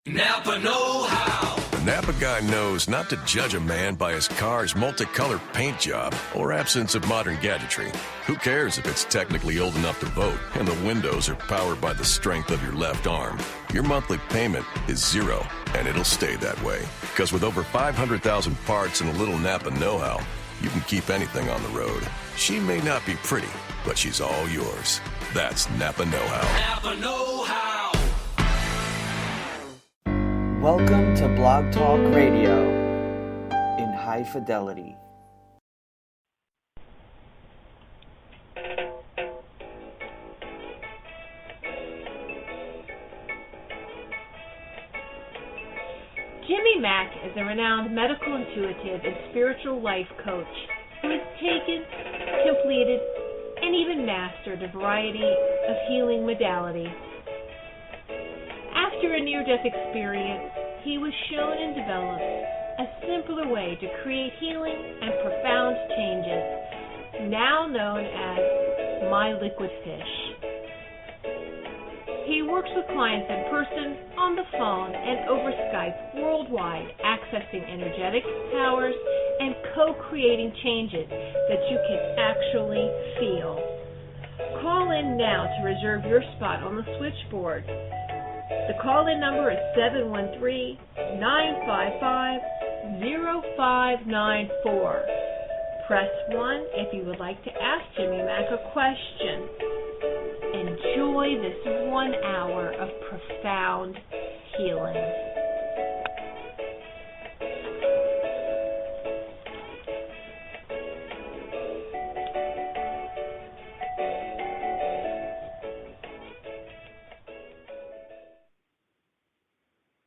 Napa know-how. The Napa guy knows not to judge a man by his car's multicolored paint job or absence of modern gadgetry. Who cares if it's technically old enough to vote and the windows are powered by the strength of your left arm? Your monthly payment is zero, and it'll stay that way. Because with over 500,000 parts and a little Napa know-how, you can keep anything on the road. She may not be pretty, but she's all yours. That's Napa know-how. Napa know-how. Welcome to Blog Talk Radio in high fidelity. Jimmy Mack is a renowned medical intuitive and spiritual life coach who has taken, completed, and even mastered a variety of healing modalities. After a near-death experience, he was shown and developed a simpler way to create healing and profound changes, now known as My Liquid Fish. He works with clients in person, on the phone, and over Skype worldwide, accessing energetic powers and co-creating changes that you can actually feel. Call in now to reserve your spot on the switchboard. The call-in number is 713-955-0594. Press 1 if you would like to ask Jimmy Mack a question. Enjoy this 1 hour of profound healing.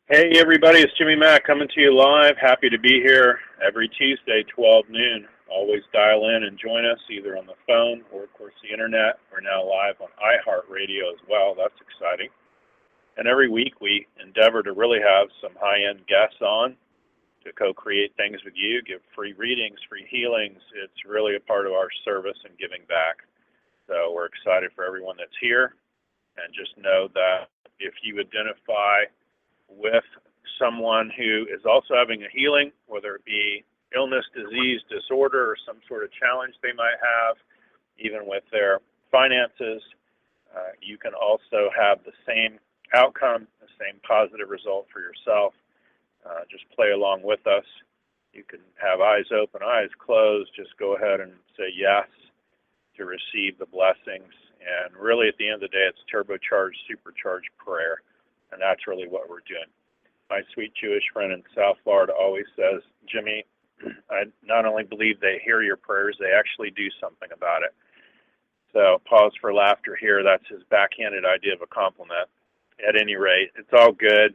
Hey everybody, it's Jimmy Mack coming to you live. Happy to be here every Tuesday, 12 noon. Always dial in and join us either on the phone or, of course, the internet. We're now live on iHeartRadio as well. That's exciting. And every week we endeavor to really have some high-end guests on to co-create things with you, give free readings, free healings. It's really a part of our service and giving back. So we're excited for everyone that's here. And just know that if you identify with someone who is also having a healing, whether it be illness, disease, disorder, or some sort of challenge they might have, even with their finances, you can also have the same outcome, the same positive result for yourself. Just play along with us. You can have eyes open, eyes closed. Just go ahead and say yes to receive the blessings. And really, at the end of the day, it's turbocharged, supercharged prayer. And that's really what we're doing. My sweet Jewish friend in South Florida always says, Jimmy, I not only believe they hear your prayers, they actually do something about it. So pause for laughter here. That's his backhanded idea of a compliment. At any rate, it's all good.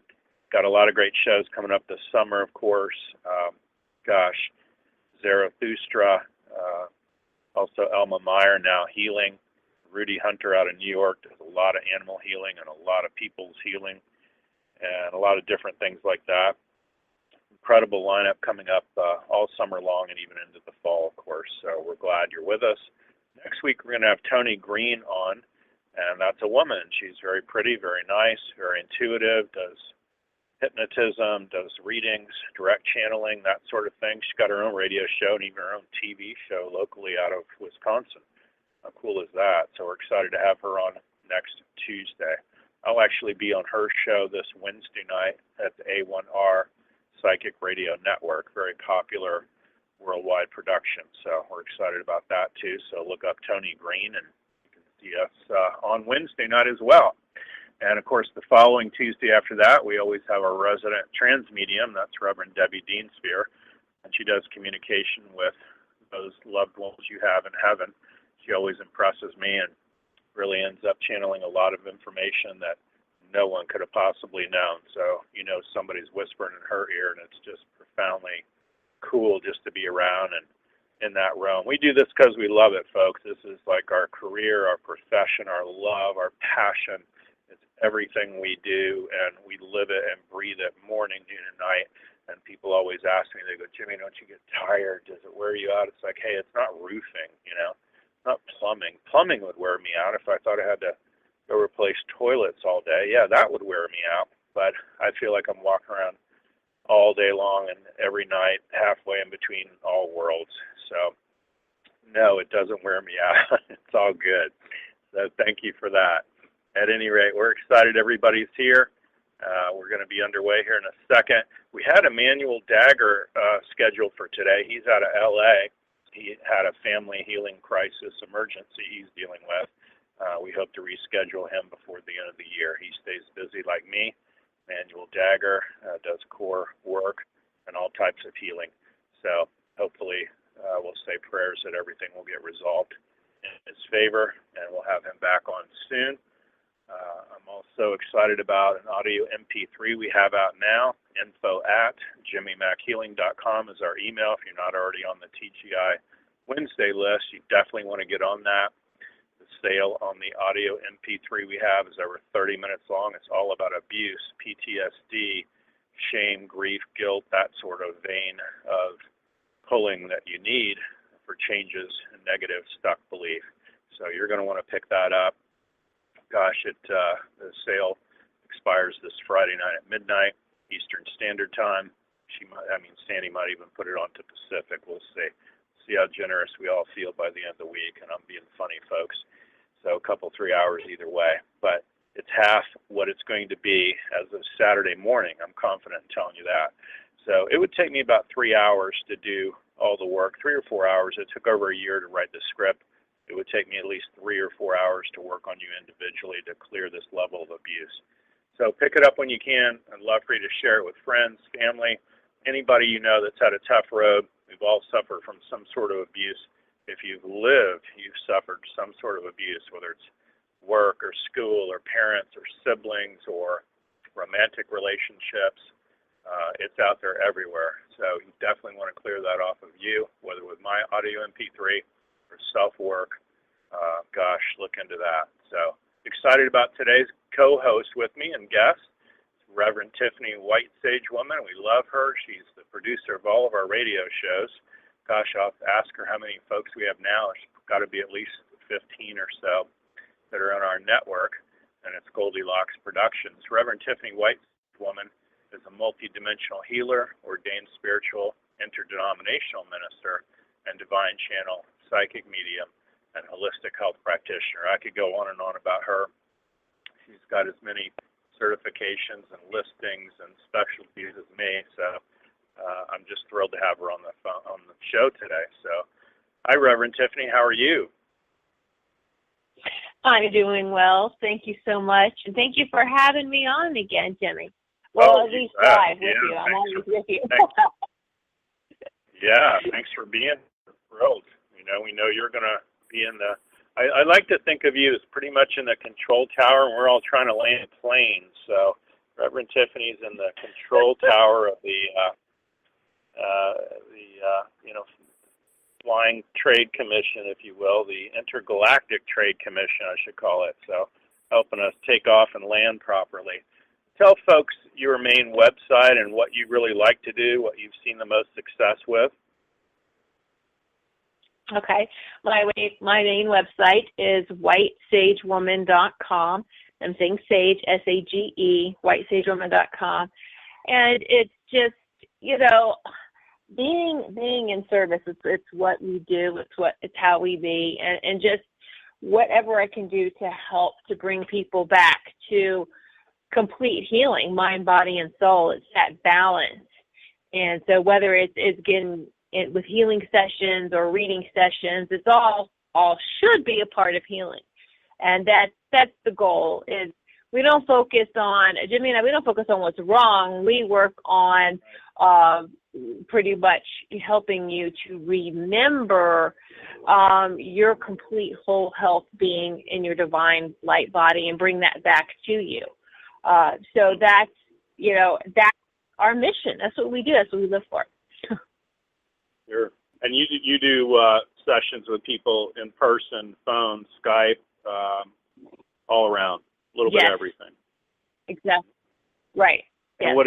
Got a lot of great shows coming up this summer, of course. Zarathustra, also Elma Meyer now healing. Rudy Hunter out of New York does a lot of animal healing and a lot of people's healing and a lot of different things like that. Incredible lineup coming up all summer long and even into the fall, of course. So we're glad you're with us. Next week we're going to have Tony Green on, and that's a woman. She's very pretty, very nice, very intuitive, does hypnotism, does readings, direct channeling, that sort of thing. She's got her own radio show and even her own TV show locally out of Wisconsin. How cool is that? So we're excited to have her on next Tuesday. I'll actually be on her show this Wednesday night at the A1R Psychic Radio Network, very popular worldwide production. So we're excited about that too. So look up Tony Green and you can see us on Wednesday night as well. And of course, the following Tuesday after that, we always have our resident trans medium. That's Reverend Debbie Deanspear. And she does communication with those loved ones you have in heaven. She always impresses me and really ends up channeling a lot of information that no one could have possibly known. So, you know, somebody's whispering in her ear, and it's just profoundly cool just to be around and in that realm. We do this because we love it, folks. This is like our career, our profession, our love, our passion. It's everything we do, and we live it and breathe it morning, noon, and night. And people always ask me, they go, Jimmy, don't you get tired? Does it wear you out? It's like, hey, it's not roofing, you know. Not plumbing. Plumbing would wear me out if I thought I had to go replace toilets all day. Yeah, that would wear me out. but I feel like I'm walking around all day long and every night, halfway in between all worlds. So, no, it doesn't wear me out. It's all good. So thank you for that. At any rate, we're excited everybody's here. We're going to be underway here in a second. We had Emmanuel Dagger scheduled for today. He's out of L.A. He had a family healing crisis emergency he's dealing with. We hope to reschedule him before the end of the year. He stays busy like me. Emmanuel Dagger does core work and all types of healing. So hopefully we'll say prayers that everything will get resolved in his favor, and we'll have him back on soon. I'm also excited about an audio MP3 we have out now. info@jimmymackhealing.com is our email. If you're not already on the TGI Wednesday list, you definitely want to get on that. The sale on the audio MP3 we have is over 30 minutes long. It's all about abuse, PTSD, shame, grief, guilt, that sort of vein of pulling that you need for changes in negative stuck belief. So you're going to want to pick that up. Gosh, the sale expires this Friday night at midnight Eastern Standard Time. Sandy might even put it on to Pacific. We'll see how generous we all feel by the end of the week. And I'm being funny, folks. So a couple, 3 hours either way. But it's half what it's going to be as of Saturday morning. I'm confident in telling you that. So it would take me about 3 hours to do all the work, 3 or 4 hours. It took over a year to write the script. It would take me at least 3 or 4 hours to work on you individually to clear this level of abuse. So pick it up when you can. I'd love for you to share it with friends, family, anybody you know that's had a tough road. We've all suffered from some sort of abuse. If you've lived, you've suffered some sort of abuse, whether it's work or school or parents or siblings or romantic relationships. It's out there everywhere. So you definitely want to clear that off of you, whether with my audio MP3 or self-work. Gosh, look into that. So excited about today's co-host with me and guest, Reverend Tiffany White Sage Woman. We love her. She's the producer of all of our radio shows. Gosh, I'll have to ask her how many folks we have now. There's got to be at least 15 or so that are on our network, and it's Goldylocks Productions. Reverend Tiffany White Sage Woman is a multidimensional healer, ordained spiritual, interdenominational minister, and divine channel psychic medium and holistic health practitioner. I could go on and on about her. She's got as many certifications and listings and specialties as me, so I'm just thrilled to have her on the show today. So, hi, Reverend Tiffany. How are you? I'm doing well. Thank you so much, and thank you for having me on again, Jimmy. Well, at least live with you. I'm always with you. Yeah, thanks for being thrilled. We know you're going to be in the. I like to think of you as pretty much in the control tower, and we're all trying to land planes. So, Reverend Tiffany's in the control tower of the Flying Trade Commission, if you will, the Intergalactic Trade Commission, I should call it. So, helping us take off and land properly. Tell folks your main website and what you really like to do, what you've seen the most success with. Okay. My main website is whitesagewoman.com. I'm saying Sage, S-A-G-E, whitesagewoman.com. And it's just, being in service, it's what we do, it's how we be, and just whatever I can do to help to bring people back to complete healing, mind, body, and soul. It's that balance. And so whether it's getting it with healing sessions or reading sessions, it's all should be a part of healing. And that's the goal. Is we don't focus on, Jimmy and I, we don't focus on what's wrong. We work on pretty much helping you to remember your complete whole health being in your divine light body and bring that back to you. So that's our mission. That's what we do. That's what we live for. Sure. And you do sessions with people in person, phone, Skype, all around, a little bit of everything. Exactly. Right. And what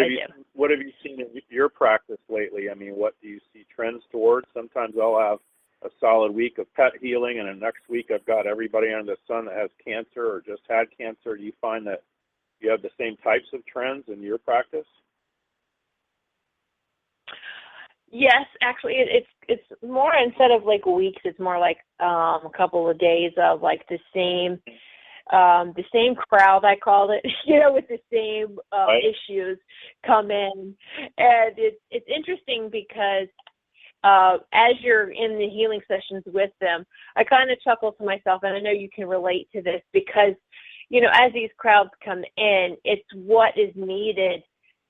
have you seen in your practice lately? I mean, what do you see trends towards? Sometimes I'll have a solid week of pet healing, and the next week I've got everybody under the sun that has cancer or just had cancer. Do you find that Do you have the same types of trends in your practice? Yes, actually, it's more, instead of like weeks, it's more like a couple of days of like the same crowd, I call it, with the same Right. issues come in. And it's interesting because as you're in the healing sessions with them, I kind of chuckle to myself, and I know you can relate to this, because, as these crowds come in, it's what is needed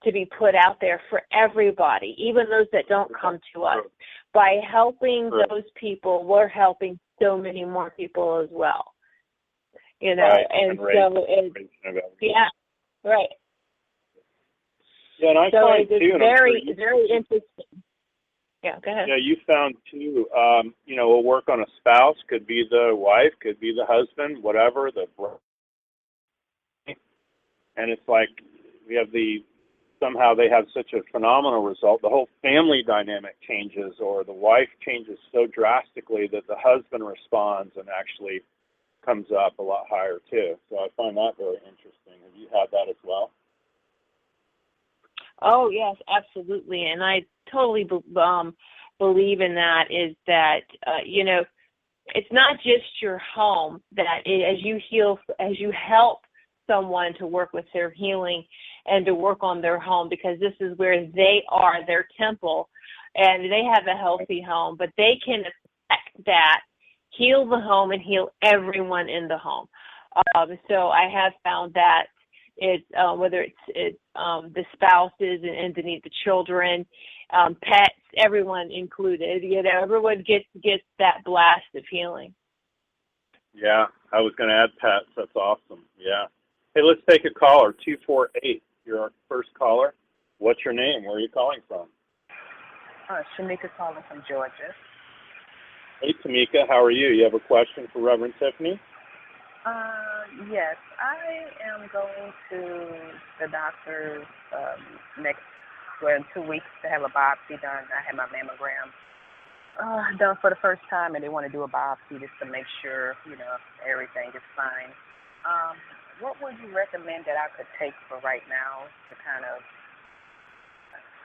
to be put out there for everybody, even those that don't come to us. By helping those people, we're helping so many more people as well. Right. And so yeah, right. Yeah, and I So find it's too, and very, I'm sure very interesting. Yeah, go ahead. Yeah, you found too, we'll work on a spouse, could be the wife, could be the husband, whatever, the brother. And it's like somehow they have such a phenomenal result. The whole family dynamic changes, or the wife changes so drastically that the husband responds and actually comes up a lot higher too. So I find that very interesting. Have you had that as well? Oh, yes, absolutely. And I totally believe in that, is that, it's not just your home, that as you heal, as you help someone to work with their healing and to work on their home, because this is where they are, their temple, and they have a healthy home, but they can affect that, heal the home, and heal everyone in the home. So I have found that it's whether it's the spouses and underneath the children, pets, everyone included. Everyone gets that blast of healing. Yeah, I was going to add pets. That's awesome. Yeah. Hey, let's take a caller. 248. You're our first caller. What's your name? Where are you calling from? Shamika calling from Georgia. Hey, Tamika, how are you? You have a question for Reverend Tiffany? Yes, I am going to the doctor in 2 weeks to have a biopsy done. I had my mammogram done for the first time, and they want to do a biopsy just to make sure, everything is fine. What would you recommend that I could take for right now to kind of,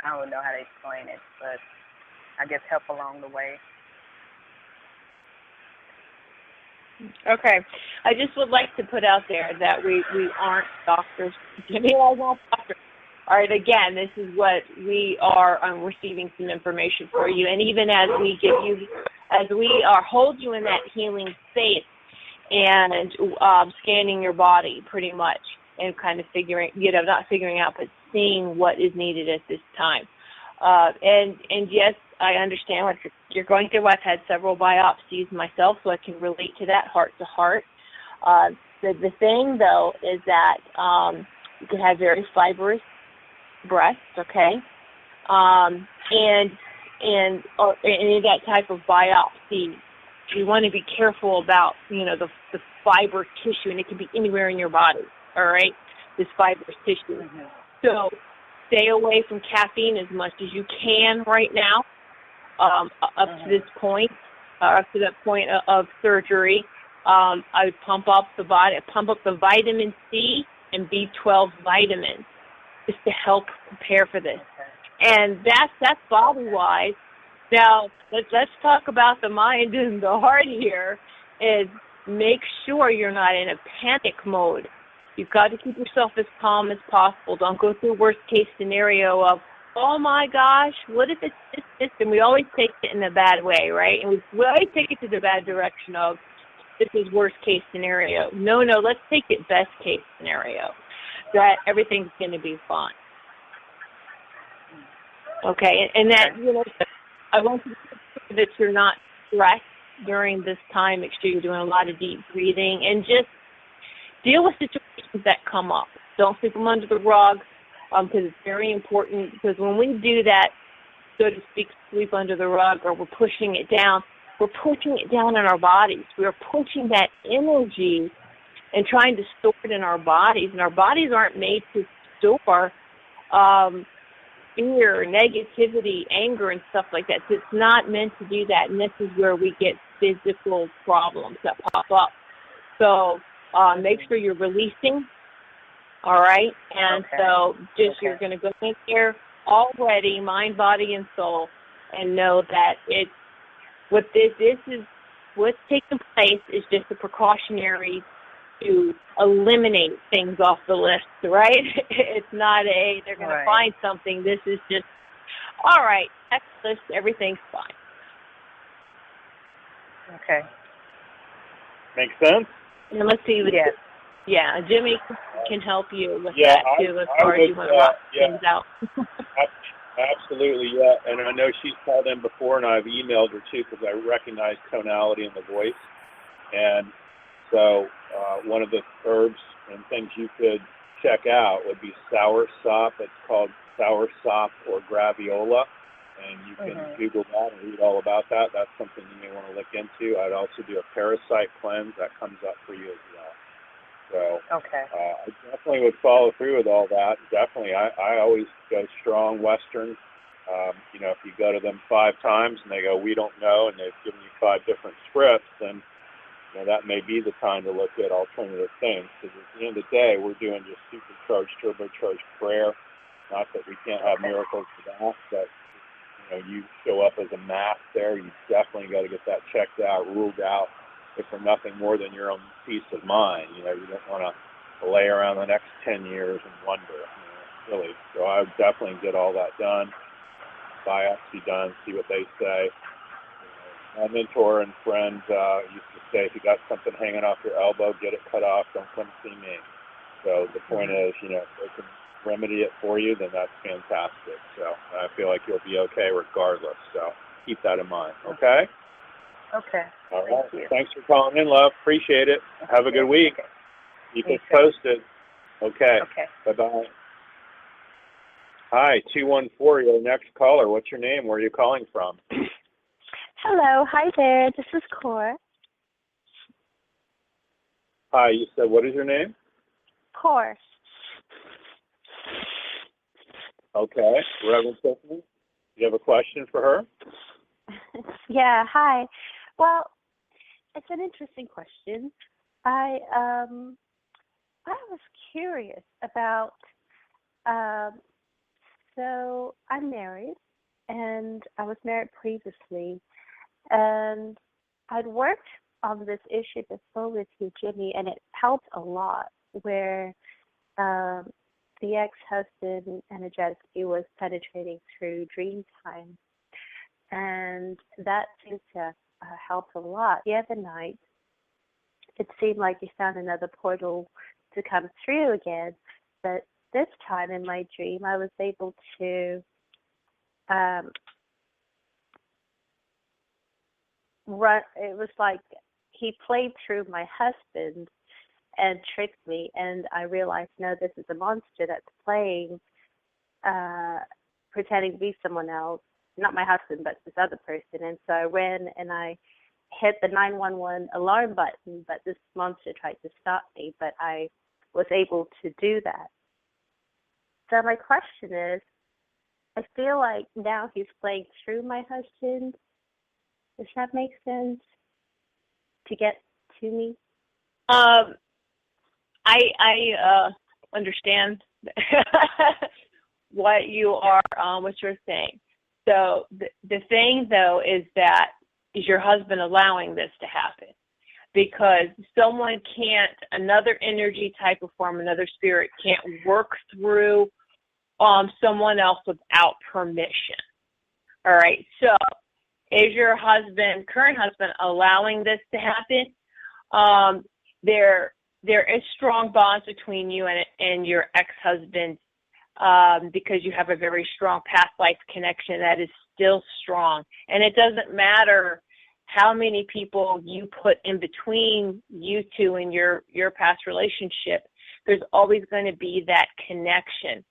I don't know how to explain it, but I guess help along the way? Okay. I just would like to put out there that we aren't doctors. We are not doctors. All right, again, this is what we are receiving some information for you. And even as we hold you in that healing space and scanning your body pretty much, and kind of figuring, not figuring out, but seeing what is needed at this time. And yes, I understand what you're going through. I've had several biopsies myself, so I can relate to that heart to heart. The thing, though, is that you can have very fibrous breasts, okay? And any of that type of biopsy, you want to be careful about, the fiber tissue, and it can be anywhere in your body, all right, this fibrous tissue. Mm-hmm. So stay away from caffeine as much as you can right now, up to this point, up to that point of surgery. I would pump up the vitamin C and B12 vitamins just to help prepare for this. And that's body-wise. Now, let's talk about the mind and the heart here. Is make sure you're not in a panic mode. You've got to keep yourself as calm as possible. Don't go through worst-case scenario of, oh, my gosh, what if it's this? And we always take it in a bad way, right? And we always take it to the bad direction of, this is worst-case scenario. No, let's take it best-case scenario, that everything's going to be fine. Okay, and that, I want to make sure that you're not stressed during this time. Make sure you're doing a lot of deep breathing, and just deal with situations that come up. Don't sweep them under the rug, because it's very important, because when we do that, so to speak, sweep under the rug, or we're pushing it down in our bodies. We're pushing that energy and trying to store it in our bodies, and our bodies aren't made to store fear, negativity, anger, and stuff like that. So it's not meant to do that, and this is where we get physical problems that pop up. So make sure you're releasing All right? And Okay. so just Okay. you're going to go in there all ready, mind, body, and soul, and know that it's what this is, what's taking place is just a precautionary to eliminate things off the list, right? It's not they're going to find something. This is just, all right, next list, everything's fine. Okay. Make sense? And let's see. Yes. Yeah, Jimmy can help you with Yeah, that, too, as I far as you would, want to rock yeah. things out. Absolutely, yeah. And I know she's called in before, and I've emailed her too because I recognize tonality in the voice. And so one of the herbs and things you could check out would be sour sop. It's called sour sop or graviola. And you can Google that and read all about that. That's something you may want to look into. I'd also do a parasite cleanse. That comes up for you as well. So Okay. I definitely would follow through with all that. Definitely. I always go strong Western. If you go to them 5 times and they go, we don't know, and they've given you 5 different scripts, then that may be the time to look at alternative things. Because at the end of the day, we're doing just supercharged, turbocharged prayer. Not that we can't have miracles for that, but you show up as a Mack there. You definitely got to get that checked out, ruled out, if for nothing more than your own peace of mind. You don't want to lay around the next 10 years and wonder, really. So I would definitely get all that done, biopsy done, see what they say. My mentor and friend used to say, if you got something hanging off your elbow, get it cut off. Don't come see me. So the point is, if they can remedy it for you, then that's fantastic. So I feel like you'll be okay regardless. So keep that in mind, okay? Okay. All right. Thank you. Thanks for calling in, love. Appreciate it. Have a good week. Keep us posted. Okay. Okay. Bye-bye. Hi, 214, your next caller. What's your name? Where are you calling from? Hello. Hi there. This is Cor. Hi, you said, what is your name? Cor. Okay. Reverend Tiffany, you have a question for her? Yeah, hi. Well, it's an interesting question. I was curious about, so I'm married, and I was married previously, and I'd worked on this issue before with you, Jimmy, and it helped a lot, where the ex-husband energetically was penetrating through dream time. And that seemed to help a lot. The other night, it seemed like he found another portal to come through again. But this time in my dream, I was able to run. It was like he played through my husband and tricked me. And I realized, no, this is a monster that's playing, pretending to be someone else. Not my husband, but this other person. And so I ran and I hit the 911 alarm button, but this monster tried to stop me, but I was able to do that. So my question is, I feel like now he's playing through my husband. Does that make sense to get to me? I understand what you're saying. So the thing, though, is your husband allowing this to happen? Because another energy type of form, another spirit can't work through someone else without permission. All right, so is your current husband, allowing this to happen? There is strong bonds between you and your ex-husband, because you have a very strong past life connection that is still strong. And it doesn't matter how many people you put in between you two and your past relationship, there's always going to be that connection.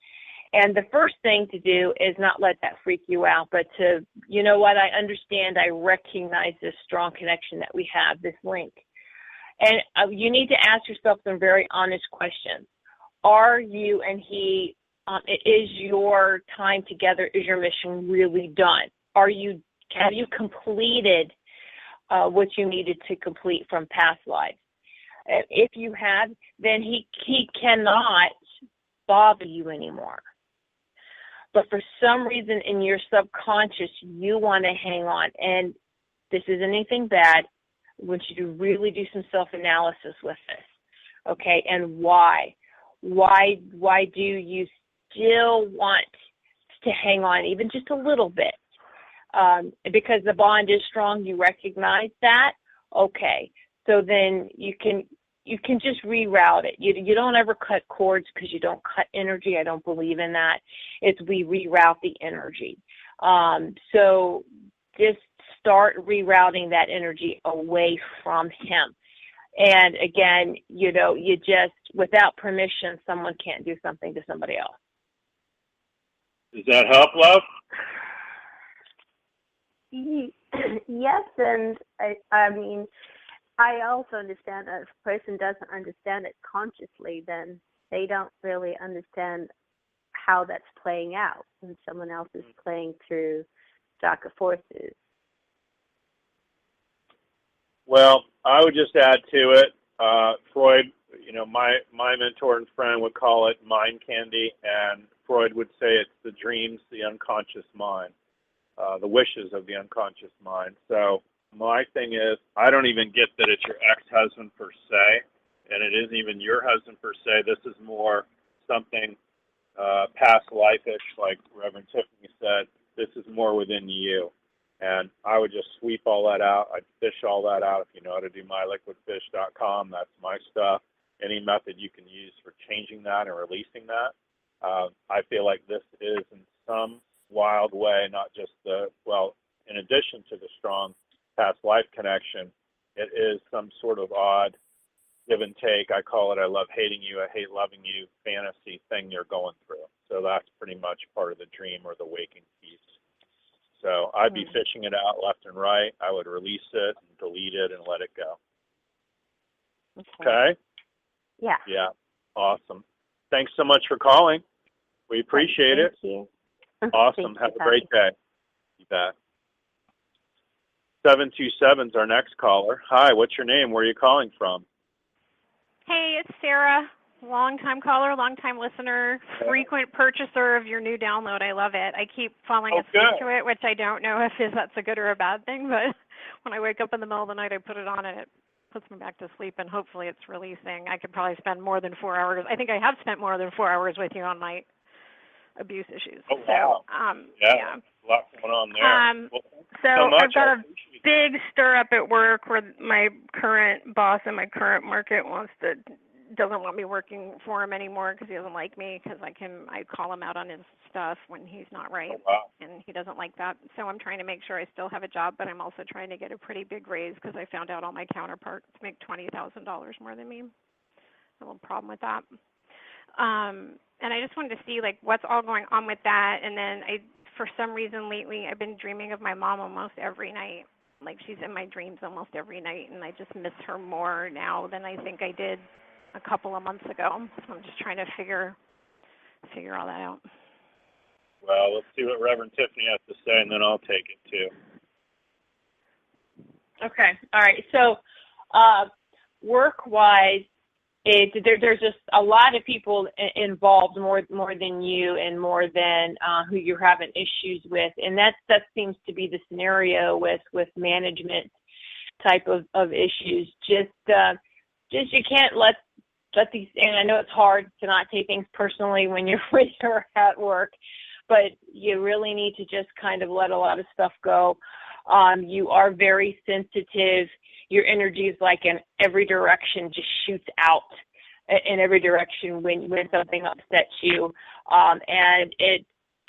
And the first thing to do is not let that freak you out, but to, I understand, I recognize this strong connection that we have, this link. And you need to ask yourself some very honest questions. Are you and he, is your time together, is your mission really done? Have you completed what you needed to complete from past lives? If you have, then he cannot bother you anymore. But for some reason in your subconscious, you want to hang on. And this isn't anything bad. I want you to really do some self-analysis with this. Okay, and why? Why do you still want to hang on even just a little bit? Because the bond is strong, you recognize that. Okay, so then you can just reroute it. You don't ever cut cords because you don't cut energy. I don't believe in that. It's we reroute the energy. So just start rerouting that energy away from him. And again, you just, without permission, someone can't do something to somebody else. Does that help, love? Yes, and I mean, I also understand that if a person doesn't understand it consciously, then they don't really understand how that's playing out when someone else is playing through darker forces. Well, I would just add to it, Freud, my mentor and friend would call it mind candy, and Freud would say it's the dreams, the unconscious mind, the wishes of the unconscious mind. So my thing is, I don't even get that it's your ex-husband per se, and it isn't even your husband per se. This is more something past life-ish, like Reverend Tiffany said. This is more within you. And I would just sweep all that out. I'd fish all that out. If you know how to do myliquidfish.com, that's my stuff. Any method you can use for changing that and releasing that. I feel like this is in some wild way, not just in addition to the strong past life connection, it is some sort of odd give and take. I call it I love hating you, I hate loving you fantasy thing you're going through. So that's pretty much part of the dream or the waking piece. So I'd be fishing it out left and right. I would release it and delete it and let it go. Okay? Yeah. Yeah. Awesome. Thanks so much for calling. We appreciate it. Thank you. Awesome. Have a great day. You bet. 727 is our next caller. Hi, what's your name? Where are you calling from? Hey, it's Sarah. Long-time caller, long-time listener, frequent purchaser of your new download. I love it. I keep falling asleep to it, which I don't know if that's a good or a bad thing, but when I wake up in the middle of the night, I put it on and it puts me back to sleep, and hopefully it's releasing. I could probably spend more than 4 hours. I think I have spent more than 4 hours with you on my abuse issues. Oh, wow. So, yeah. A lot going on there. So I've got a big stir up at work where my current boss in my current market doesn't want me working for him anymore because he doesn't like me, because I call him out on his stuff when he's not right. Oh, wow. And he doesn't like that. So I'm trying to make sure I still have a job, but I'm also trying to get a pretty big raise because I found out all my counterparts make $20,000 more than me. A little problem with that. And I just wanted to see what's all going on with that. And then for some reason lately, I've been dreaming of my mom almost every night. She's in my dreams almost every night, and I just miss her more now than I think I did a couple of months ago. So I'm just trying to figure all that out. Well, let's see what Reverend Tiffany has to say, and then I'll take it too. Okay. All right. So work-wise, there's just a lot of people involved, more than you and more than who you're having issues with, and that seems to be the scenario with management type of issues. Just you can't let these. And I know it's hard to not take things personally when you're at work, but you really need to just kind of let a lot of stuff go. You are very sensitive. Your energy is in every direction, just shoots out in every direction when something upsets you. And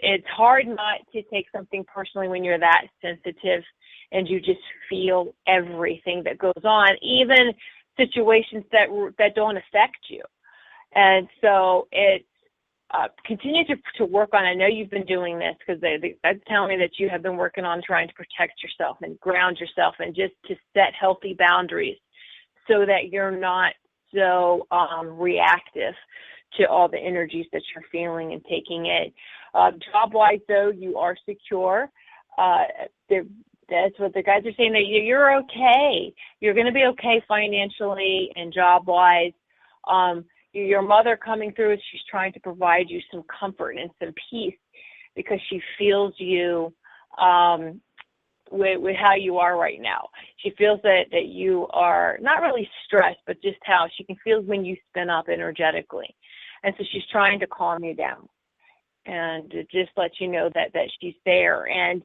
it's hard not to take something personally when you're that sensitive and you just feel everything that goes on, even situations that don't affect you. And so it's continue to work on. I know you've been doing this because that's telling me that you have been working on trying to protect yourself and ground yourself and just to set healthy boundaries so that you're not so reactive to all the energies that you're feeling and taking it. Job-wise, though, you are secure. That's what the guys are saying, that you're okay. You're going to be okay financially and job-wise. your mother coming through, she's trying to provide you some comfort and some peace because she feels you with how you are right now. She feels that you are not really stressed, but just how she can feel when you spin up energetically. And so she's trying to calm you down and to just let you know that she's there. And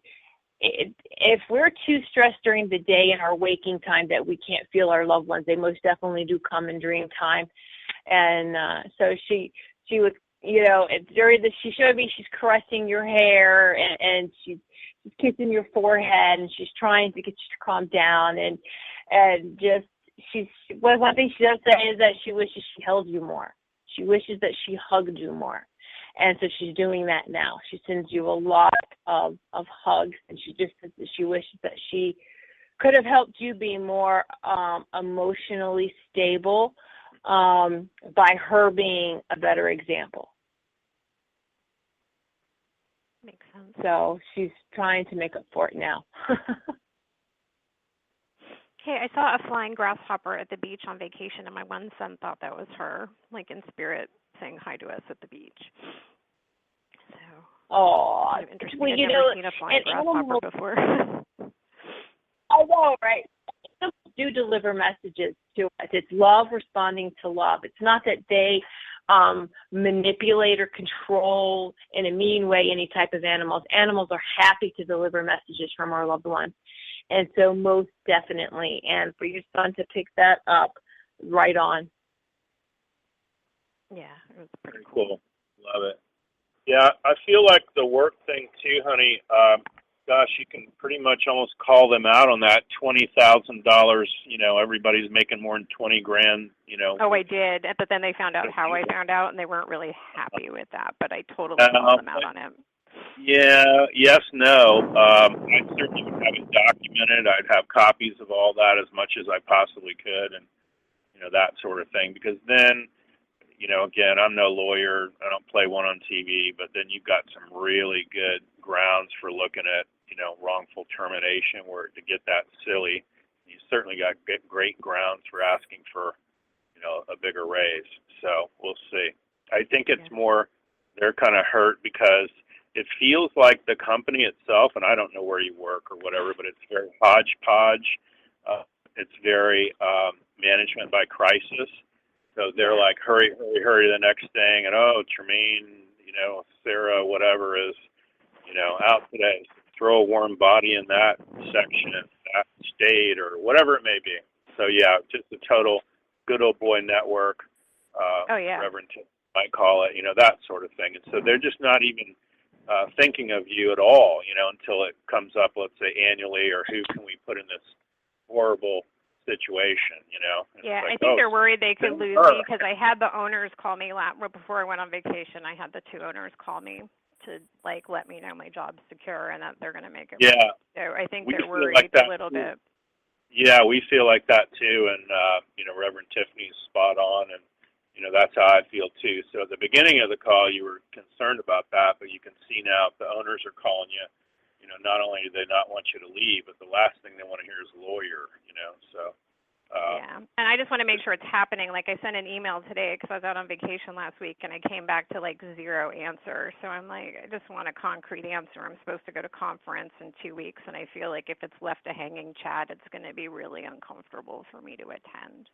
if we're too stressed during the day in our waking time that we can't feel our loved ones, they most definitely do come in dream time. And so she was, she showed me she's caressing your hair and she's kissing your forehead and she's trying to get you to calm down and just one thing she does say is that she wishes she held you more. She wishes that she hugged you more. And so she's doing that now. She sends you a lot of hugs, and she just says that she wishes that she could have helped you be more emotionally stable by her being a better example. Makes sense. So she's trying to make up for it now. Hey, I saw a flying grasshopper at the beach on vacation, and my one son thought that was her, like in spirit, saying hi to us at the beach. So, kind of interesting. Well, I've never seen a flying grasshopper before. I know, right? Animals do deliver messages to us. It's love responding to love. It's not that they manipulate or control in a mean way any type of animals. Animals are happy to deliver messages from our loved ones. And so most definitely, and for your son to pick that up, right on. Yeah, it was pretty cool. Love it. Yeah, I feel like the work thing too, honey, gosh, you can pretty much almost call them out on that $20,000, everybody's making more than 20 grand, Oh, I did, but then they found out how I found out, and they weren't really happy with that, but I totally called them out on it. Yeah, yes, no. I certainly would have it documented. I'd have copies of all that as much as I possibly could and, that sort of thing. Because then, again, I'm no lawyer. I don't play one on TV. But then you've got some really good grounds for looking at, wrongful termination where to get that silly. You certainly got great grounds for asking for, a bigger raise. So we'll see. I think it's more they're kind of hurt because it feels like the company itself, and I don't know where you work or whatever, but it's very hodgepodge. It's very management by crisis. So they're like, hurry, hurry, hurry to the next thing. And, Tremaine, Sarah, whatever is, out today. Throw a warm body in that section, that state, or whatever it may be. So, yeah, just a total good old boy network. Reverend Tiffany might call it, that sort of thing. And so they're just not even thinking of you at all, until it comes up, let's say, annually, or who can we put in this horrible situation, Yeah, I think they're worried they could lose me because I had the owners call me before I went on vacation. I had the two owners call me to let me know my job's secure and that they're going to make it. Yeah. So I think they're worried a little bit. Yeah, we feel like that too, and Reverend Tiffany's spot on, and that's how I feel too. So at the beginning of the call, you were concerned about that, but you can see now if the owners are calling you, not only do they not want you to leave, but the last thing they want to hear is a lawyer, so. Yeah, and I just want to make sure it's happening. Like I sent an email today because I was out on vacation last week, and I came back to zero answer. So I'm like, I just want a concrete answer. I'm supposed to go to conference in 2 weeks, and I feel like if it's left a hanging chat, it's going to be really uncomfortable for me to attend.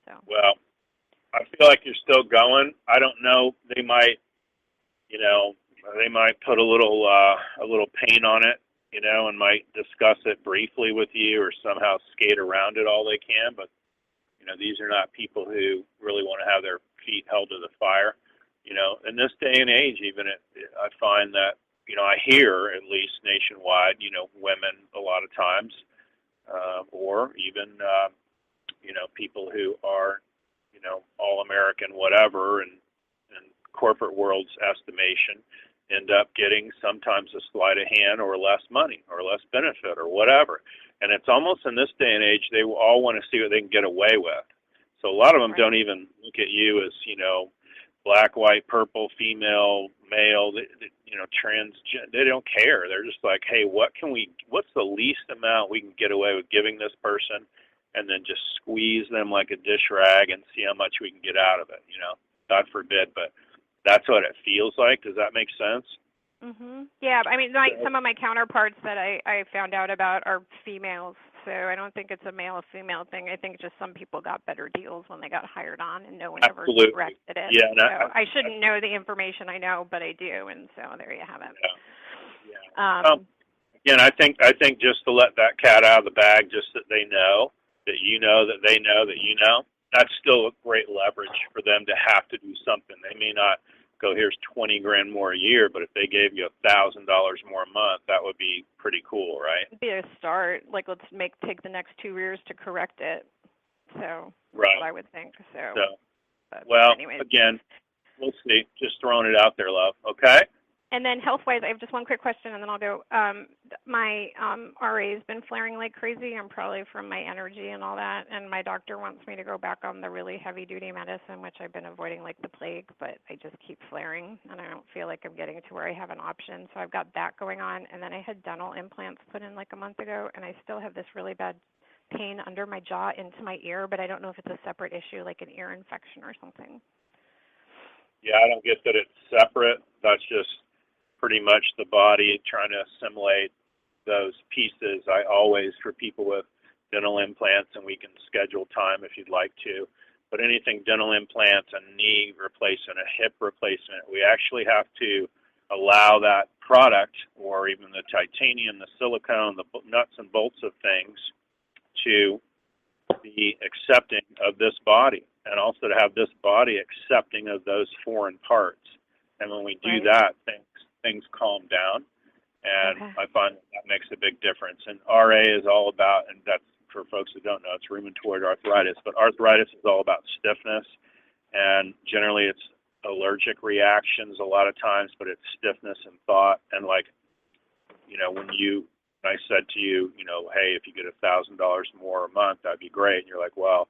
So. Well, I feel like you're still going. I don't know. They might, they might put a little paint on it, and might discuss it briefly with you or somehow skate around it all they can. But, these are not people who really want to have their feet held to the fire. In this day and age, even I find that, I hear, at least nationwide, women a lot of times, or even, people who are, all-American whatever, and corporate world's estimation, end up getting sometimes a sleight of hand or less money or less benefit or whatever. And it's almost in this day and age, they all want to see what they can get away with. So a lot of them don't even look at you as, black, white, purple, female, male, trans. They don't care. They're just like, hey, what's the least amount we can get away with giving this person, and then just squeeze them like a dish rag and see how much we can get out of it, God forbid, but that's what it feels like. Does that make sense? Yeah, I mean, some of my counterparts that I found out about are females, so I don't think it's a male-female thing. I think just some people got better deals when they got hired on, and no one ever corrected it. Yeah, so I shouldn't know the information I know, but I do, and so there you have it. Yeah. Again, I think just to let that cat out of the bag, just that they know that you know that they know that you know, that's still a great leverage for them to have to do something. They may not go, here's $20,000 more a year, but if they gave you $1,000 more a month, that would be pretty cool, right? It'd be a start. Like, let's take the next 2 years to correct it. So right. That's what I would think. Anyways. Again, we'll see. Just throwing it out there, love. Okay? And then health-wise, I have just one quick question, and then I'll go. My RA has been flaring like crazy, and probably from my energy and all that, and my doctor wants me to go back on the really heavy-duty medicine, which I've been avoiding like the plague, but I just keep flaring, and I don't feel like I'm getting to where I have an option. So I've got that going on, and then I had dental implants put in like a month ago, and I still have this really bad pain under my jaw into my ear, but I don't know if it's a separate issue, like an ear infection or something. Yeah, I don't get that it's separate. That's just pretty much the body trying to assimilate those pieces. I always, for people with dental implants, and we can schedule time if you'd like to, but anything dental implants, a knee replacement, a hip replacement, we actually have to allow that product, or even the titanium, the silicone, the nuts and bolts of things, to be accepting of this body, and also to have this body accepting of those foreign parts. And when we do that, things calm down, and I find that makes a big difference. And RA is all about, and that's for folks who don't know, it's rheumatoid arthritis, but arthritis is all about stiffness, and generally it's allergic reactions a lot of times, but it's stiffness and thought. And like, you know, when I said to you, you know, hey, if you get $1,000 more a month, that'd be great. And you're like, well,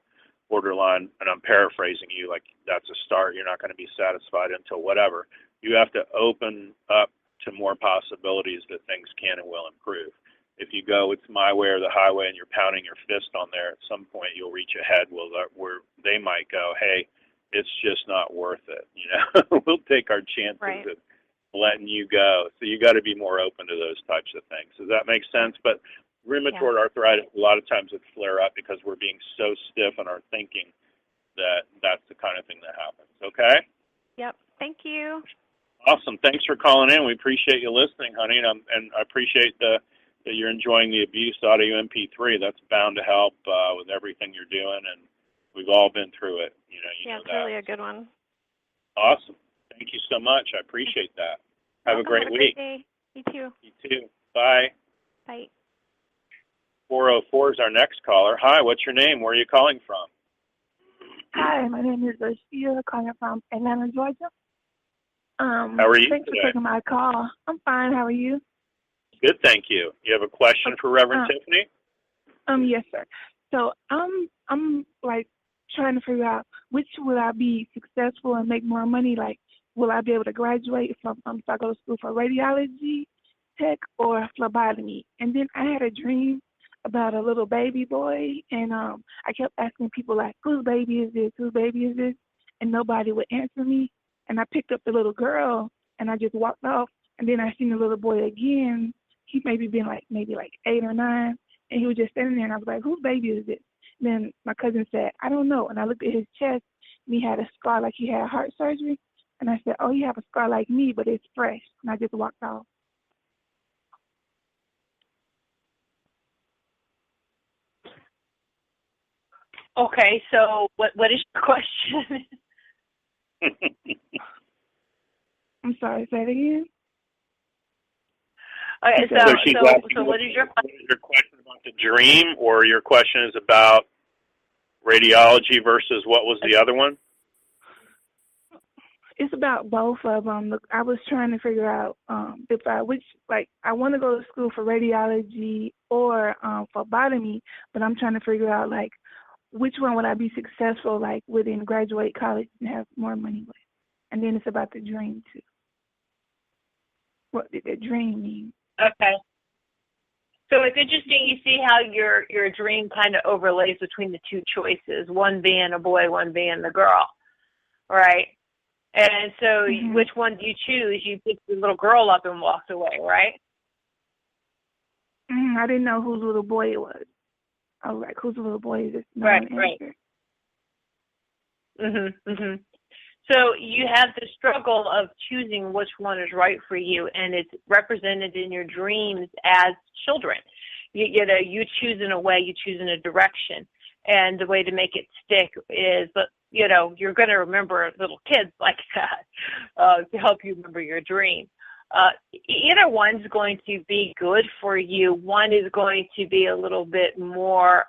borderline, and I'm paraphrasing you, like, that's a start. You're not going to be satisfied until whatever. You have to open up to more possibilities that things can and will improve. If you go, it's my way or the highway, and you're pounding your fist on there, at some point you'll reach a head where they might go, hey, it's just not worth it. You know, we'll take our chances of letting you go. So you got to be more open to those types of things. Does that make sense? But rheumatoid arthritis, a lot of times it flare up because we're being so stiff in our thinking that that's the kind of thing that happens. Okay? Yep. Thank you. Awesome. Thanks for calling in. We appreciate you listening, honey, and I appreciate that you're enjoying the Abuse Audio MP3. That's bound to help with everything you're doing, and we've all been through it. You know it's really a good one. Awesome. Thank you so much. I appreciate that. Have a great week. Day. You too. You too. Bye. Bye. 404 is our next caller. Hi, what's your name? Where are you calling from? Hi, my name is Lucia, calling from Atlanta, Georgia. How are you Thanks today? for taking my call. I'm fine. How are you? Good, thank you. You have a question for Reverend Tiffany? Yes, sir. So I'm like trying to figure out which will I be successful and make more money. Like, will I be able to graduate from if I go to school for radiology tech or phlebotomy? And then I had a dream about a little baby boy, and I kept asking people like, whose baby is this? Whose baby is this? And nobody would answer me. And I picked up the little girl, and I just walked off. And then I seen the little boy again. He maybe 8 or 9, and he was just standing there. And I was like, whose baby is this? And then my cousin said, I don't know. And I looked at his chest, and he had a scar like he had heart surgery. And I said, oh, you have a scar like me, but it's fresh. And I just walked off. Okay, so what is your question? I'm sorry, say it again. Okay, so what is your question? Is your question about the dream, or your question is about radiology versus what was the other one? It's about both of them. Look, I was trying to figure out I want to go to school for radiology or phlebotomy, but I'm trying to figure out like which one would I be successful like within graduate college and have more money with. And then it's about the dream too. What did the dream mean? Okay. So it's interesting you see how your dream kind of overlays between the two choices, one being a boy, one being the girl, right? And so which one do you choose? You picked the little girl up and walked away, right? I didn't know whose little boy it was. I was like, whose little boy is this? No Right, one right. answered. So you have the struggle of choosing which one is right for you, and it's represented in your dreams as children. You know, you choose in a way, you choose in a direction, and the way to make it stick is, you know, you're going to remember little kids like that to help you remember your dream. Either one's going to be good for you. One is going to be a little bit more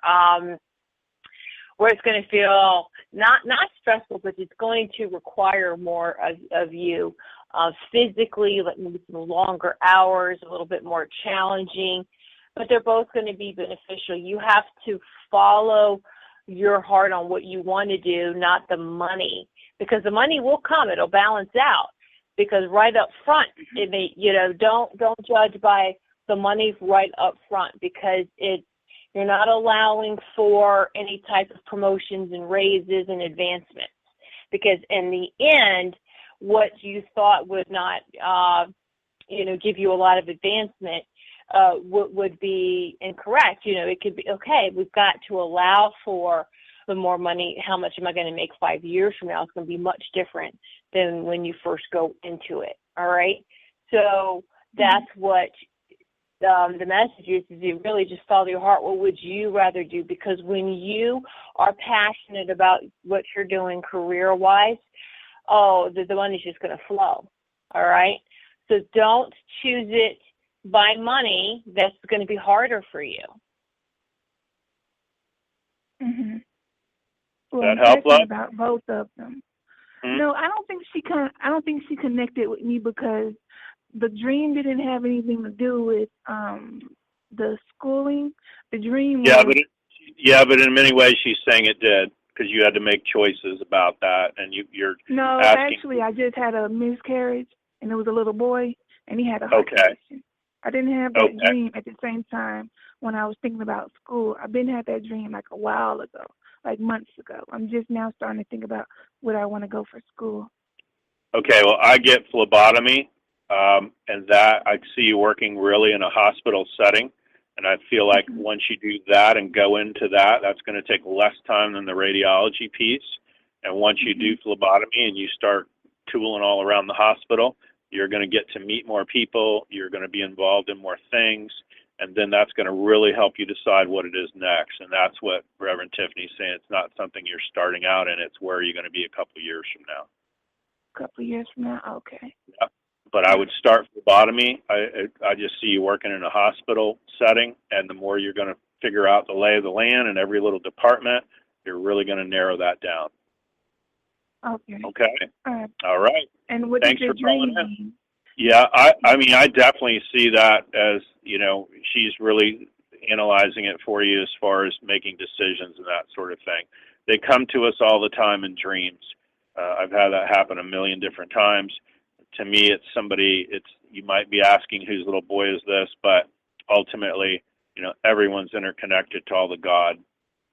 where it's going to feel not stressful, but it's going to require more of you physically, like maybe some longer hours, a little bit more challenging, but they're both going to be beneficial. You have to follow your heart on what you want to do, not the money, because the money will come. It'll balance out. Because right up front, it may, you know, don't judge by the money right up front, because you're not allowing for any type of promotions and raises and advancements. Because in the end, what you thought would not, give you a lot of advancement would be incorrect. You know, it could be, okay, we've got to allow for the more money. How much am I going to make 5 years from now? It's going to be much different than when you first go into it. All right. So that's what the message is you really just follow your heart. What would you rather do? Because when you are passionate about what you're doing career-wise, the money's just going to flow. All right. So don't choose it by money. That's going to be harder for you. Well, that help, love? About both of them. No, I don't think she connected with me because the dream didn't have anything to do with the schooling. The dream was... but in many ways she's saying it did, because you had to make choices about that, and you're No, asking... actually, I just had a miscarriage, and it was a little boy, and he had a heart condition. I didn't have that dream at the same time when I was thinking about school. I've been had that dream like a while ago, like months ago. I'm just now starting to think about what I want to go for school. Okay, well, I get phlebotomy, and that I see you working really in a hospital setting, and I feel like once you do that and go into that, that's going to take less time than the radiology piece. And once you do phlebotomy and you start tooling all around the hospital, you're going to get to meet more people, you're going to be involved in more things, and then that's going to really help you decide what it is next. And that's what Reverend Tiffany's saying. It's not something you're starting out in, it's where you're going to be a couple of years from now. A couple of years from now? Okay. Yeah. But I would start phlebotomy. I just see you working in a hospital setting, and the more you're going to figure out the lay of the land in every little department, you're really going to narrow that down. Okay. Okay. All right. And what Thanks does your for calling dream in. Yeah, I mean, I definitely see that as, you know, she's really analyzing it for you as far as making decisions and that sort of thing. They come to us all the time in dreams. I've had that happen a million different times. To me, you might be asking whose little boy is this, but ultimately, you know, everyone's interconnected to all the God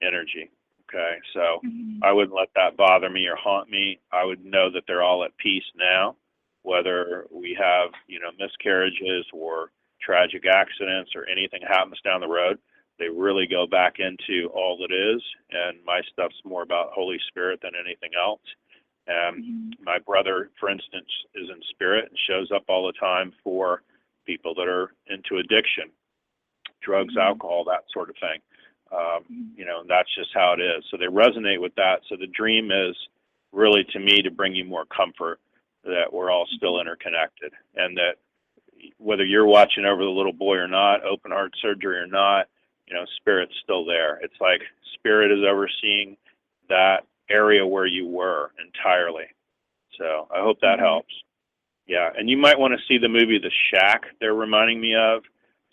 energy. Okay, so I wouldn't let that bother me or haunt me. I would know that they're all at peace now, whether we have, you know, miscarriages or tragic accidents or anything happens down the road. They really go back into all that is, and my stuff's more about Holy Spirit than anything else. My brother, for instance, is in spirit and shows up all the time for people that are into addiction, drugs, alcohol, that sort of thing. You know, and that's just how it is. So they resonate with that. So the dream is really, to me, to bring you more comfort that we're all still interconnected, and that whether you're watching over the little boy or not, open heart surgery or not, you know, Spirit's still there. It's like Spirit is overseeing that area where you were entirely. So I hope that helps. Yeah, and you might want to see the movie The Shack they're reminding me of.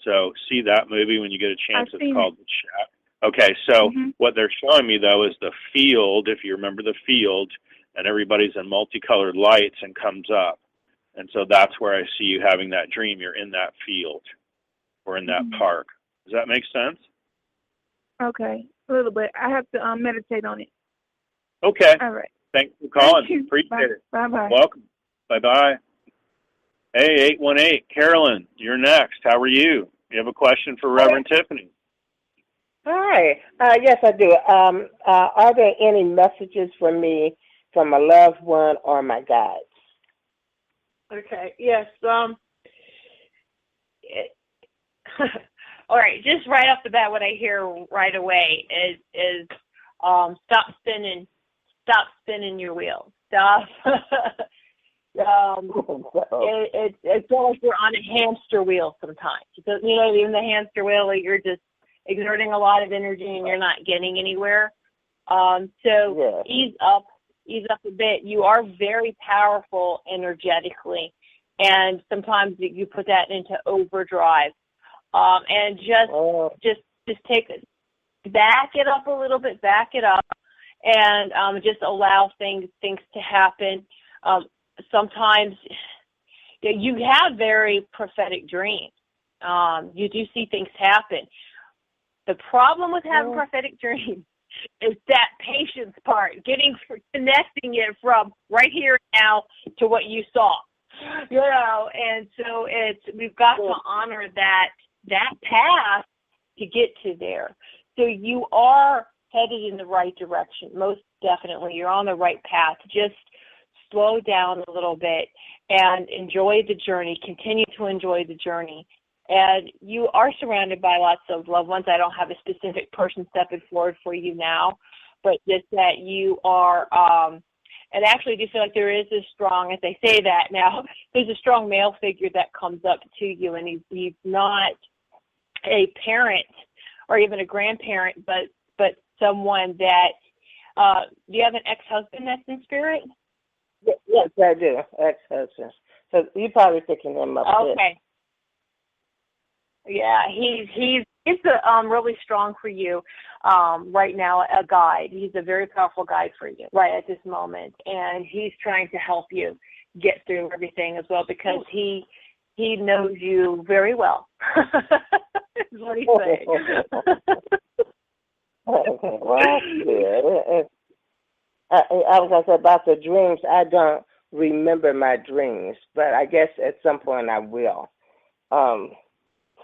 So see that movie when you get a chance. It's called The Shack. Okay, so what they're showing me, though, is the field, if you remember the field, and everybody's in multicolored lights and comes up. And so that's where I see you having that dream. You're in that field or in that park. Does that make sense? Okay, a little bit. I have to meditate on it. Okay. All right. Thanks for calling. Thank you. Appreciate it. Bye-bye. Welcome. Bye-bye. Hey, 818, Carolyn, you're next. How are you? You have a question for Reverend Tiffany? Hi. Yes, I do. Are there any messages for me from a loved one or my guides? Okay. Yes. All right. Just right off the bat, what I hear right away is stop spinning your wheels. Stop. It's almost like you're on a hamster wheel sometimes. So, even the hamster wheel, you're just exerting a lot of energy and you're not getting anywhere. Ease up a bit. You are very powerful energetically, and sometimes you put that into overdrive. And just back it up a little bit, and just allow things to happen. Sometimes you have very prophetic dreams. You do see things happen. The problem with having prophetic dreams is that patience part, connecting it from right here and now to what you saw. And so we've got to honor that path to get to there. So you are headed in the right direction, most definitely. You're on the right path. Just slow down a little bit and enjoy the journey. Continue to enjoy the journey. And you are surrounded by lots of loved ones. I don't have a specific person stepping forward for you now, but just that you are, and actually I do feel like there is a strong, as I say that now, there's a strong male figure that comes up to you, and he's not a parent or even a grandparent, but someone that, do you have an ex-husband that's in spirit? Yes, I do. Ex-husband. So you're probably picking him up. Okay. Yeah, he's really strong for you right now, a guide. He's a very powerful guide for you right at this moment, and he's trying to help you get through everything as well because he knows you very well. Is what he's saying. Okay, well, that's good. I was going to say about the dreams, I don't remember my dreams, but I guess at some point I will.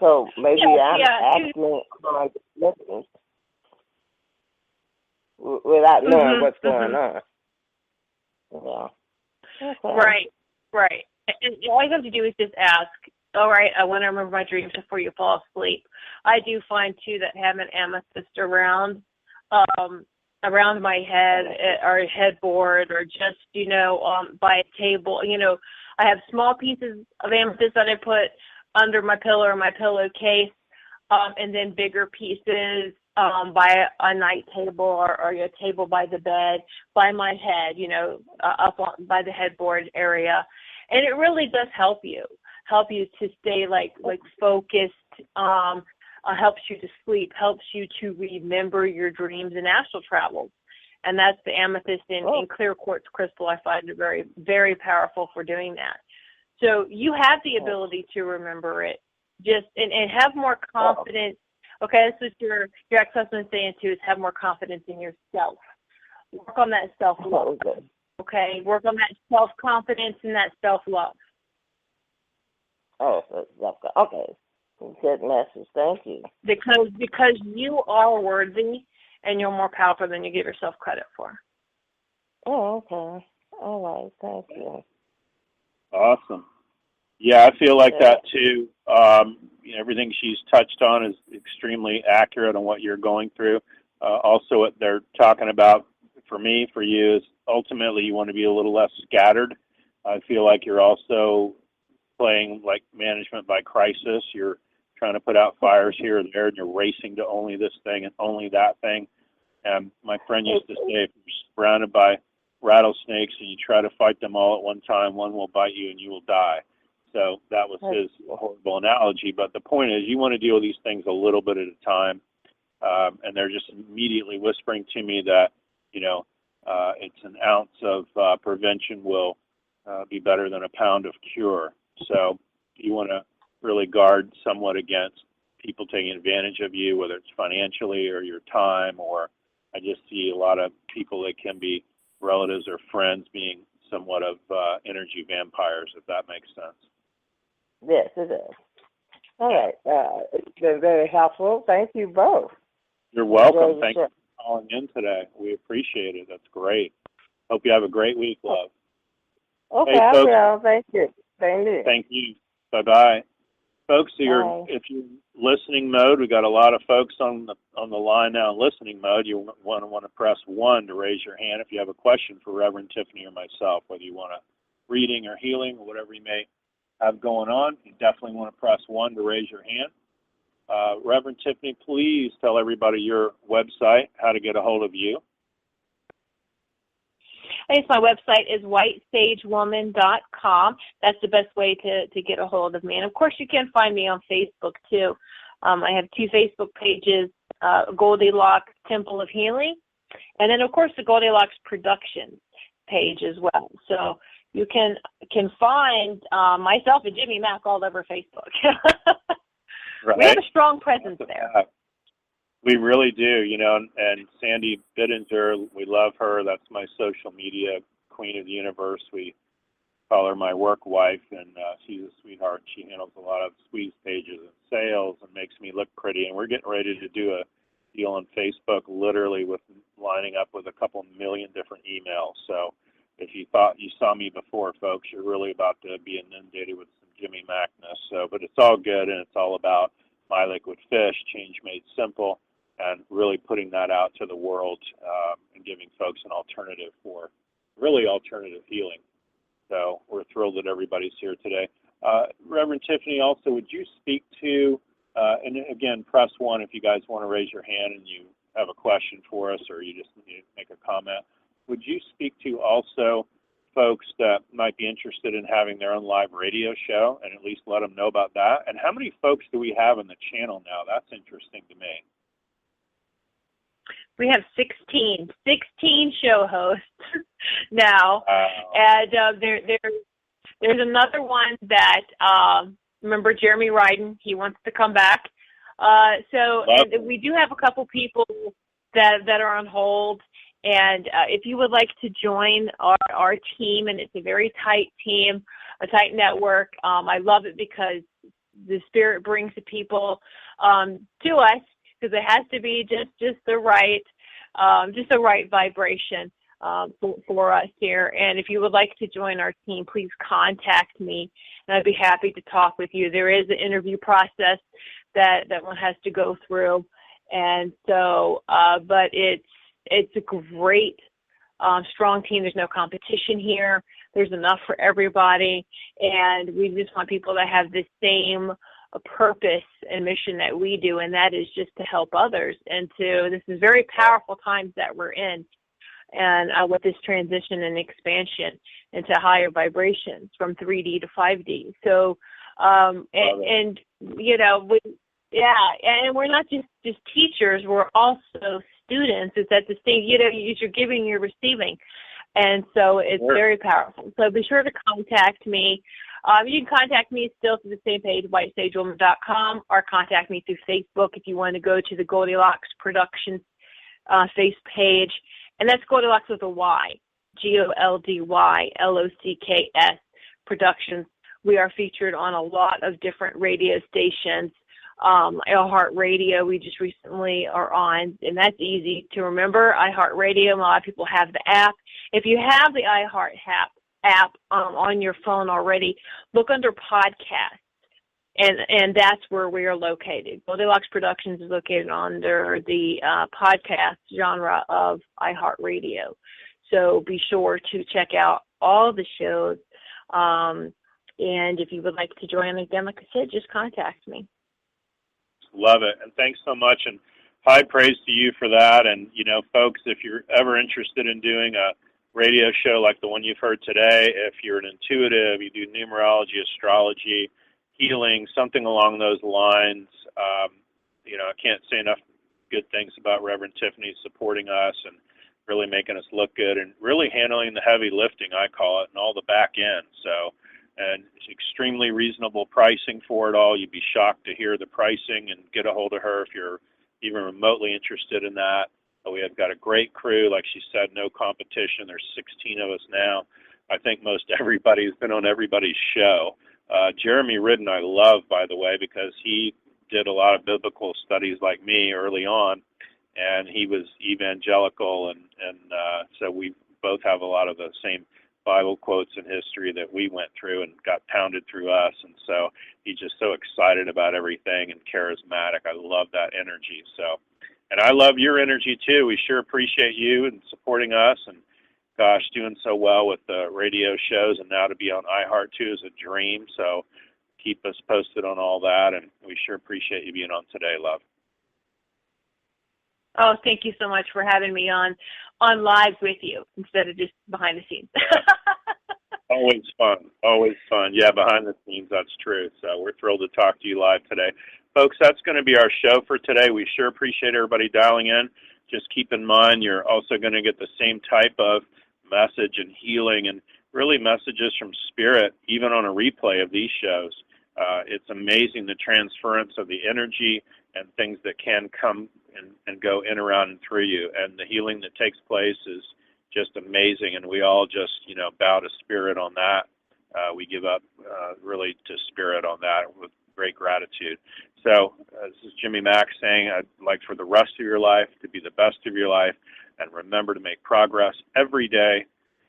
So maybe I'm acting on the dreams without knowing what's going on. Yeah. Okay. Right. And all you have to do is just ask, all right, I want to remember my dreams before you fall asleep. I do find, too, that having amethyst around my head or headboard or just, by a table, I have small pieces of amethyst that I put under my pillow or my pillowcase, and then bigger pieces by a night table or a table by the bed, by my head, up by the headboard area. And it really does help you to stay like focused, helps you to sleep, helps you to remember your dreams and astral travels. And that's the amethyst in clear quartz crystal. I find it very, very powerful for doing that. So you have the ability to remember it. Just and have more confidence. Okay, this is your ex-husband saying too, is have more confidence in yourself. Work on that self-love. Okay, work on that self-confidence and that self-love. Oh, okay. Good message. Thank you. Because you are worthy and you're more powerful than you give yourself credit for. Oh, okay. All right. Thank you. Awesome. Yeah, I feel like that too. Everything she's touched on is extremely accurate on what you're going through. Also, what they're talking about for you, is ultimately you want to be a little less scattered. I feel like you're also playing like management by crisis. You're trying to put out fires here and there, and you're racing to only this thing and only that thing. And my friend used to say, if you're surrounded by rattlesnakes and you try to fight them all at one time, one will bite you and you will die. So that was his horrible analogy. But the point is, you want to deal with these things a little bit at a time. And they're just immediately whispering to me that, it's an ounce of prevention will be better than a pound of cure. So you want to really guard somewhat against people taking advantage of you, whether it's financially or your time, or I just see a lot of people that can be relatives or friends being somewhat of energy vampires, if that makes sense. Yes, it is. All right. It's been very helpful. Thank you both. You're welcome. Thank you for calling in today. We appreciate it. That's great. Hope you have a great week, love. Okay, hey, I folks, will. Thank you. Thank you. Bye-bye. Folks, if you're in listening mode, we got a lot of folks on the line now in listening mode. You want to press 1 to raise your hand if you have a question for Reverend Tiffany or myself, whether you want a reading or healing or whatever you may have going on. You definitely want to press 1 to raise your hand. Reverend Tiffany, please tell everybody your website, how to get a hold of you. I guess my website is whitesagewoman.com. That's the best way to get a hold of me. And, of course, you can find me on Facebook, too. I have 2 Facebook pages, Goldylocks Temple of Healing, and then, of course, the Goldylocks Productions page as well. So you can find myself and Jimmy Mack all over Facebook. Right. We have a strong presence there. We really do, and Sandy Bittinger, we love her. That's my social media queen of the universe. We call her my work wife, and she's a sweetheart. She handles a lot of squeeze pages and sales and makes me look pretty. And we're getting ready to do a deal on Facebook, literally with lining up with a couple million different emails. So if you thought you saw me before, folks, you're really about to be inundated with some Jimmy Mackness. So, but it's all good, and it's all about My Liquid Fish, Change Made Simple, and really putting that out to the world and giving folks an alternative for really alternative healing. So we're thrilled that everybody's here today. Reverend Tiffany, also, would you speak to, and again, press 1 if you guys want to raise your hand and you have a question for us or you just need to make a comment. Would you speak to also folks that might be interested in having their own live radio show and at least let them know about that? And how many folks do we have in the channel now? That's interesting to me. We have 16 show hosts now, and there's another one that remember Jeremy Ryden. He wants to come back. And we do have a couple people that are on hold. And if you would like to join our team, and it's a very tight team, a tight network, I love it because the spirit brings the people to us. Because it has to be just the right vibration for us here. And if you would like to join our team, please contact me, and I'd be happy to talk with you. There is an interview process that one has to go through, and so but it's a great strong team. There's no competition here. There's enough for everybody, and we just want people that have the same a purpose and mission that we do, and that is just to help others. And this is very powerful times that we're in, and with this transition and expansion into higher vibrations from 3D to 5D. So, and we're not just teachers, we're also students. It's at the same, you're giving, you're receiving. And so it's very powerful. So be sure to contact me. You can contact me still through the same page, whitesagewoman.com, or contact me through Facebook if you want to go to the Goldylocks Productions face page. And that's Goldylocks with a Y, GOLDYLOCKS Productions. We are featured on a lot of different radio stations. iHeartRadio, we just recently are on, and that's easy to remember. iHeartRadio, a lot of people have the app. If you have the iHeart app on your phone already, look under podcasts, and that's where we are located. Goldylocks Productions is located under the podcast genre of iHeartRadio. So be sure to check out all the shows, and if you would like to join again, like I said, just contact me. Love it, and thanks so much, and high praise to you for that. And folks, if you're ever interested in doing a radio show like the one you've heard today, if you're an intuitive, you do numerology, astrology, healing, something along those lines, I can't say enough good things about Reverend Tiffany supporting us and really making us look good and really handling the heavy lifting, I call it, and all the back end. So, and it's extremely reasonable pricing for it all. You'd be shocked to hear the pricing, and get a hold of her if you're even remotely interested in that. We have got a great crew. Like she said, no competition. There's 16 of us now. I think most everybody's been on everybody's show. Jeremy Ridden I love, by the way, because he did a lot of biblical studies like me early on, and he was evangelical, and so we both have a lot of the same Bible quotes in history that we went through and got pounded through us, and so he's just so excited about everything and charismatic. I love that energy. So, and I love your energy too. We sure appreciate you and supporting us, and gosh, doing so well with the radio shows, and now to be on iHeart too is a dream. So keep us posted on all that, and we sure appreciate you being on today, love. Oh, thank you so much for having me on live with you instead of just behind the scenes. Always fun. Yeah, behind the scenes, that's true. So we're thrilled to talk to you live today. Folks, that's going to be our show for today. We sure appreciate everybody dialing in. Just keep in mind you're also going to get the same type of message and healing and really messages from Spirit, even on a replay of these shows. It's amazing the transference of the energy and things that can come and go in, around, and through you. And the healing that takes place is just amazing, and we all just, bow to Spirit on that. We give up really to Spirit on that with great gratitude. So this is Jimmy Mack saying I'd like for the rest of your life to be the best of your life, and remember to make progress every day,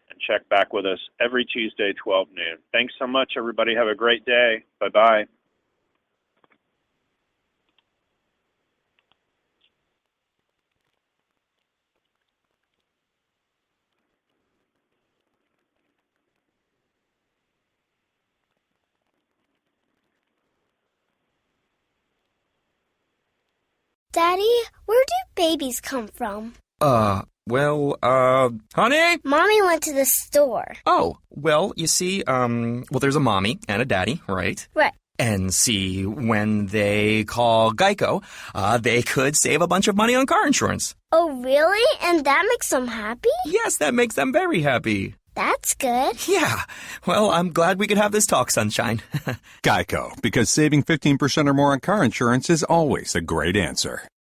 and check back with us every Tuesday, 12 noon. Thanks so much, everybody. Have a great day. Bye-bye. Daddy, where do babies come from? Honey? Mommy went to the store. Oh, well, you see, there's a mommy and a daddy, right? Right. And see, when they call Geico, they could save a bunch of money on car insurance. Oh, really? And that makes them happy? Yes, that makes them very happy. That's good. Yeah. Well, I'm glad we could have this talk, Sunshine. Geico, because saving 15% or more on car insurance is always a great answer.